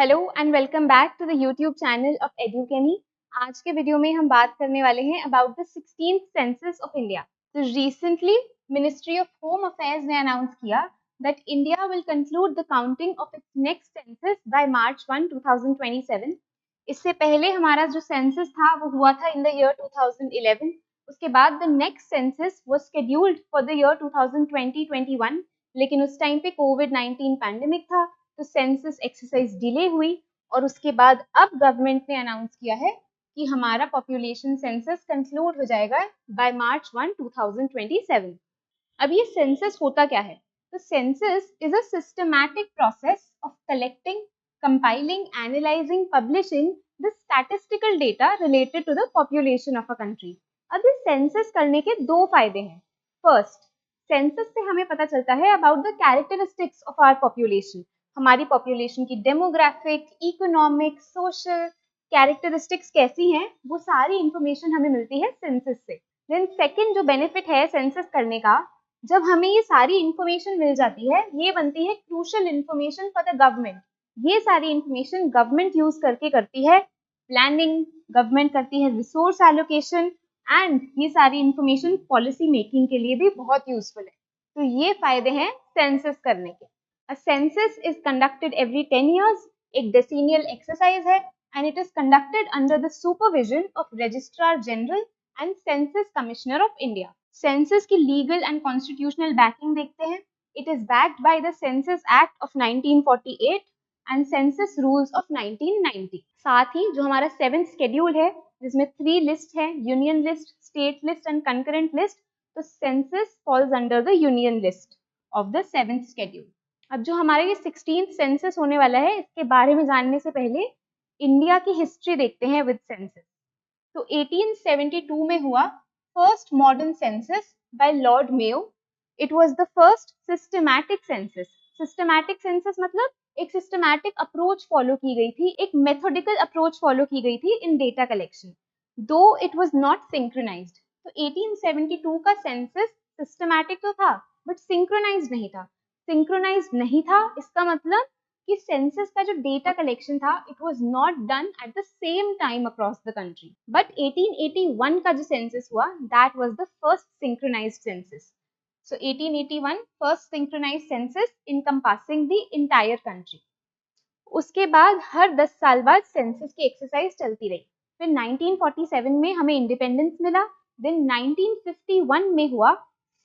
Hello and welcome back to the YouTube channel of Edukemy. आज के video में हम बात करने वाले हैं about the 16th census of India. तो recently ministry of home affairs ने अनाउंस किया that India will conclude the counting of its next census by March 1, 2027। इससे पहले हमारा जो सेंसस था वो हुआ था इन द ईयर 2011। उसके बाद the next census was scheduled for the year 2020-21, लेकिन उस टाइम पे कोविड-19 पैंडेमिक था तो सेंसस एक्सरसाइज डिले हुई और उसके बाद अब गवर्नमेंट ने अनाउंस किया है कि हमारा पॉपुलेशन सेंसस कंक्लूड हो जाएगा बाय मार्च 1, 2027। अब ये सेंसस होता क्या है? तो census is a systematic process of collecting, compiling, analysing, publishing the statistical data related to the population of a country. अब इस सेंसस करने के दो फायदे हैं। फर्स्ट, सेंसस से हमें पता चलता है about the characteristics of our population. हमारी पॉपुलेशन की डेमोग्राफिक, इकोनॉमिक, सोशल कैरेक्टरिस्टिक्स कैसी हैं, वो सारी इंफॉर्मेशन हमें मिलती है सेंसस से। देन सेकंड जो बेनिफिट है सेंसस करने का, जब हमें ये सारी इंफॉर्मेशन मिल जाती है, ये बनती है crucial information for the government. ये सारी इंफॉर्मेशन गवर्नमेंट यूज करके करती है प्लानिंग, गवर्नमेंट करती है रिसोर्स एलोकेशन एंड ये सारी इंफॉर्मेशन पॉलिसी मेकिंग के लिए भी बहुत यूजफुल है। तो ये फायदे हैं सेंसस करने के। A census is conducted every 10 years. एक decennial exercise है and it is conducted under the supervision of Registrar General and Census Commissioner of India. Census की legal and constitutional backing देखते हैं. It is backed by the Census Act of 1948 and Census Rules of 1990. साथ ही जो हमारा 7th schedule है जिसमें 3 list है, union list, state list and concurrent list, तो census falls under the union list of the 7th schedule. अब जो हमारे ये 16th सेंसस होने वाला है, इसके बारे में जानने से पहले इंडिया की हिस्ट्री देखते हैं विद सेंसस। तो 1872 में हुआ first modern census by Lord Mayo. It was the first systematic census. Systematic census मतलब एक सिस्टमैटिक अप्रोच फॉलो की गई थी, एक मेथोडिकल अप्रोच फॉलो की गई थी इन डेटा कलेक्शन, दो इट वाज नॉट सिंक्रोनाइज्ड। तो 1872 का सेंसस सिस्टमैटिक तो था बट सिंक्रोनाइज्ड नहीं था। सिंक्रोनाइज्ड नहीं था इसका मतलब कि सेंसस का जो डेटा कलेक्शन था it was not done at the same time across the country. But 1881 का जो सेंसस हुआ that was the first synchronised census. So 1881 first synchronised census encompassing the entire country. उसके बाद हर 10 साल बाद सेंसस की एक्सरसाइज चलती रही। फिर 1947 में हमें इंडिपेंडेंस मिला। देन 1951 में हुआ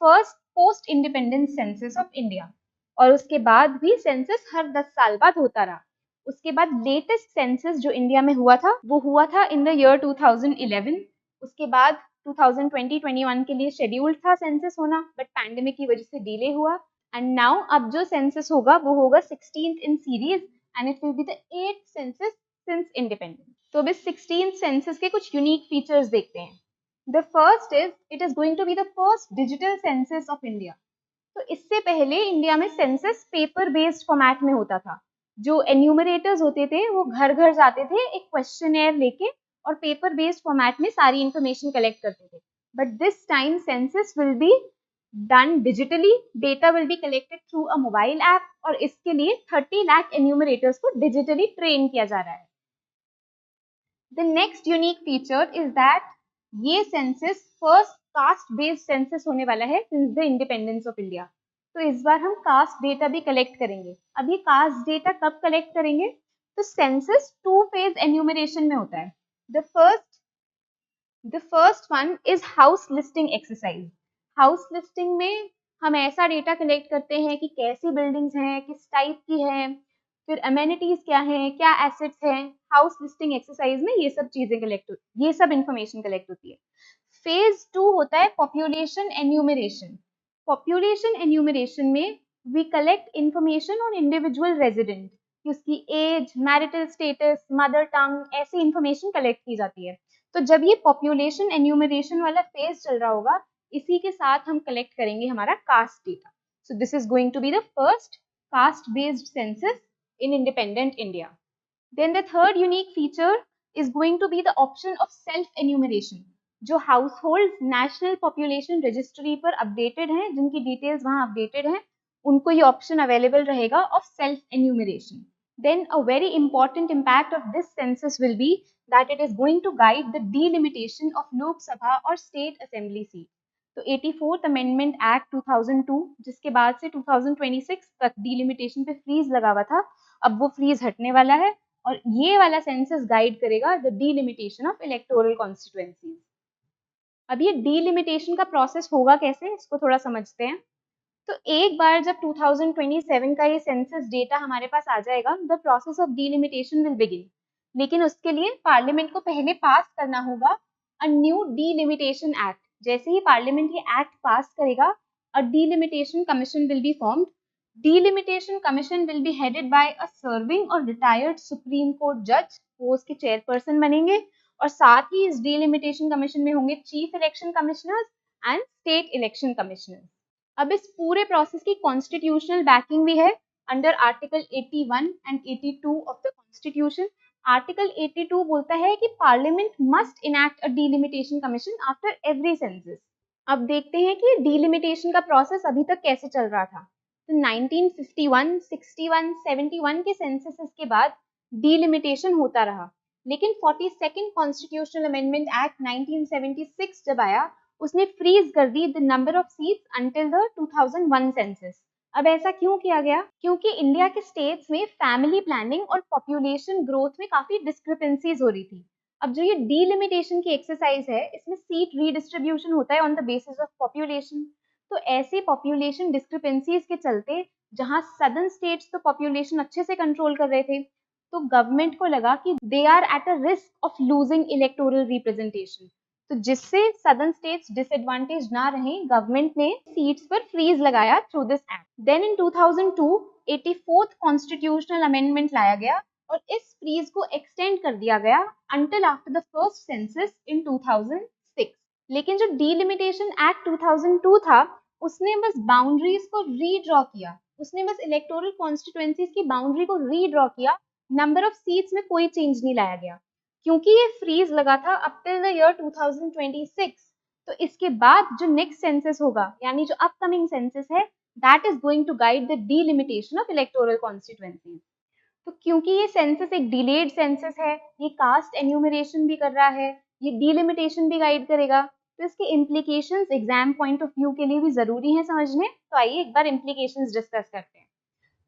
first post independence census of India और उसके बाद भी सेंसस हर 10 साल बाद होता रहा। उसके बाद लेटेस्ट सेंसस जो इंडिया में हुआ था वो हुआ था इन द ईयर 2011। उसके बाद 2020-21 के लिए शेड्यूल्ड था सेंसस होना बट पैंडेमिक की वजह से डिले हुआ एंड नाउ अब जो सेंसस होगा वो होगा 16th in series and it will be the 8th census since independence. तो अब इस 16th सेंसस के कुछ यूनिक फीचर्स देखते हैं। The first is it is going to be the first digital census of India. तो इससे पहले इंडिया में सेंसस पेपर बेस्ड फॉर्मेट में होता था। जो एन्यूमरेटर्स होते थे वो घर घर जाते थे एक क्वेश्चनएयर लेके और पेपर बेस्ड फॉर्मेट में सारी इंफॉर्मेशन कलेक्ट करते थे। But this time census will be done digitally, data will be collected through a mobile app और इसके लिए 30 लाख एन्यूमरेटर्स को डिजिटली ट्रेन किया जा रहा है। The next unique feature is that ये census first caste based census होने वाला है since the independence of India. तो इस बार हम कास्ट डेटा भी कलेक्ट करेंगे। अब ये कास्ट डेटा कब कलेक्ट करेंगे? तो सेंसस 2 फेज एन्यूमरेशन में होता है। The first one is house listing exercise. House listing में हम ऐसा डेटा कलेक्ट करते हैं कि कैसी बिल्डिंग्स हैं, किस टाइप की हैं, फिर अमेनिटीज क्या हैं, क्या एसेट्स हैं। हाउस लिस्टिंग एक्सरसाइज में ये सब चीजें कलेक्ट होती, ये सब इंफॉर्मेशन कलेक्ट होती है। फेज 2 होता है पॉपुलेशन एन्यूमरेशन। पॉपुलेशन एन्यूमरेशन में we collect information on individual resident, उसकी age, marital status, mother tongue, ऐसी इंफॉर्मेशन कलेक्ट की जाती है। तो जब ये पॉपुलेशन एन्यूमरेशन वाला फेज चल रहा होगा इसी के साथ हम कलेक्ट करेंगे हमारा caste data. So this is going to be the first caste based census in independent India. Then the third unique feature is going to be the option of self enumeration. जो households national population registry पर updated हैं, जिनकी details वहां updated हैं, उनको ये option available रहेगा of self enumeration. Then a very important impact of this census will be that it is going to guide the delimitation of Lok Sabha or State Assembly seat. तो 84th Amendment Act 2002 जिसके बाद से 2026 तक delimitation पे freeze लगा हुआ था, अब वो फ्रीज हटने वाला है और ये वाला सेंसस गाइड करेगा the delimitation of electoral constituencies. अब ये डिलिमिटेशन का प्रोसेस होगा कैसे, इसको थोड़ा समझते हैं। तो एक बार जब 2027 का ये सेंसस डेटा हमारे पास आ जाएगा, the process of delimitation will begin. लेकिन उसके लिए पार्लियामेंट को पहले पास करना होगा अ न्यू डिलिमिटेशन एक्ट। जैसे ही पार्लियामेंट ये एक्ट पास करेगा, a delimitation commission will be formed. Delimitation commission will be headed by a serving or retired supreme court जज, वो उसके चेयरपर्सन बनेंगे। और साथ ही इस डिलिमिटेशन कमीशन में होंगे chief election commissioners and state election commissioners. अब इस पूरे प्रोसेस की कॉन्स्टिट्यूशनल बैकिंग भी है under article 81 and 82 of the constitution. Article 82 बोलता है कि parliament must enact a delimitation commission after every census. अब देखते हैं कि डिलिमिटेशन का प्रोसेस अभी तक कैसे चल रहा था। तो 1951, 61, 71 के सेंसस के बाद डिलिमिटेशन होता रहा, लेकिन 42nd कॉन्स्टिट्यूशनल अमेंडमेंट एक्ट 1976 जब आया, उसने फ्रीज कर दी the number of seats until the 2001 census. अब ऐसा क्यों किया गया? क्योंकि इंडिया के स्टेट्स में फैमिली प्लानिंग और पॉपुलेशन ग्रोथ में काफी डिस्क्रिपेंसीज हो रही थी। अब जो ये डिलिमिटेशन की एक्सरसाइज है, इसमें सीट रीडिस्ट्रीब्यूशन होता है on the basis of population. तो ऐसे पॉपुलेशन डिस्क्रिपेंसीज के चलते, जहां सदर्न स्टेट्स तो पॉपुलेशन अच्छे से कंट्रोल कर रहे थे, तो गवर्नमेंट को लगा कि they are at a risk of losing electoral representation. तो जिससे सदर्न स्टेट्स डिसएडवांटेज ना रहें, गवर्नमेंट ने सीट्स पर फ्रीज लगाया through this act. Then in 2002 84th constitutional amendment लाया गया और इस फ्रीज को एक्सटेंड कर दिया गया until after the first census इन 2006। लेकिन जो डिलिमिटेशन एक्ट 2002 था, उसने बस बाउंड्रीज को रीड्रॉ किया, उसने बस इलेक्टोरल कॉन्स्टिट्यूएंसीज की बाउंड्री को रीड्रॉ किया, नंबर ऑफ सीट्स में कोई चेंज नहीं लाया गया। क्योंकि ये फ्रीज लगा था अप टिल द ईयर 2026, तो इसके बाद जो नेक्स्ट सेंसस होगा, यानी जो अपकमिंग सेंसस है, that is going to guide the delimitation of electoral constituencies. तो क्योंकि ये सेंसस एक डिलेड सेंसस है, ये कास्ट एन्यूमरेशन भी कर रहा है, ये डिलिमिटेशन भी गाइड करेगा, तो इसके implications exam point of view के लिए भी जरूरी है समझने। तो आइए एक बार इम्प्लीकेशंस डिस्कस करते हैं।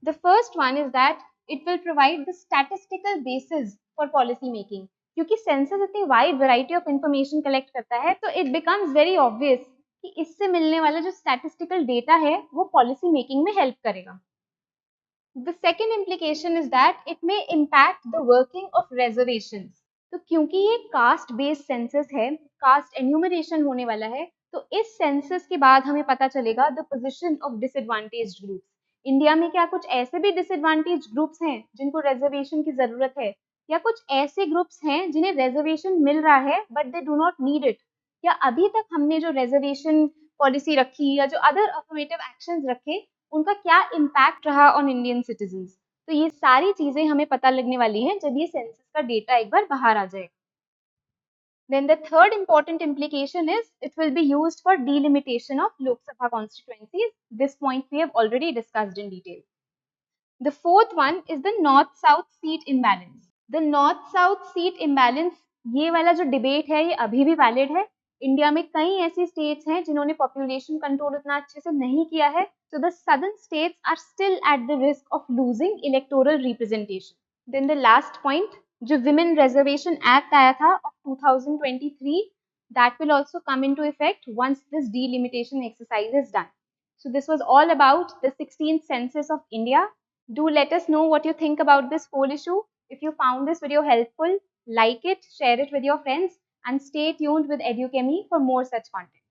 The first one is that it will provide the statistical basis for policy making. क्योंकि सेंसस इतनी wide variety of information collect करता है, तो इट बिकम्स वेरी ऑब्वियस कि इससे मिलने वाला जो स्टैटिस्टिकल डेटा है, वो पॉलिसी मेकिंग में हेल्प करेगा। The second implication is that it may impact the working of reservations. तो क्योंकि ये कास्ट बेस्ड सेंसस है, कास्ट एन्यूमरेशन होने वाला है, तो इस सेंसस के बाद हमें पता चलेगा the position of disadvantaged groups. India में क्या कुछ ऐसे भी डिसएडवांटेज ग्रुप्स हैं जिनको रिजर्वेशन की जरूरत है, या कुछ ऐसे ग्रुप्स हैं जिन्हें रिजर्वेशन मिल रहा है but they do not need it, या अभी तक हमने जो रिजर्वेशन पॉलिसी रखी या जो अदर अफर्मेटिव एक्शंस रखे, उनका क्या इम्पैक्ट रहा ऑन इंडियन सिटीजन्स। तो ये सारी चीजें हमें पता लगने वाली हैं जब ये सेंसस का डेटा एक बार बाहर आ जाएगा। Then the third important implication is it will be used for delimitation of Lok Sabha constituencies. This point we have already discussed in detail. The fourth one is the north-south seat imbalance. The north-south seat imbalance, ये वाला जो debate है, ये अभी भी valid है। India में कई ऐसी स्टेट्स हैं जिन्होंने पॉपुलेशन कंट्रोल उतना अच्छे से नहीं किया है, so the southern states are still at the risk of losing electoral representation. Then the last point, जो Women Reservation Act आया था of 2023, that will also come into effect once this delimitation exercise is done. So this was all about the 16th census of India. Do let us know what you think about this whole issue. If you found this video helpful, like it, share it with your friends, and stay tuned with EduChemy for more such content.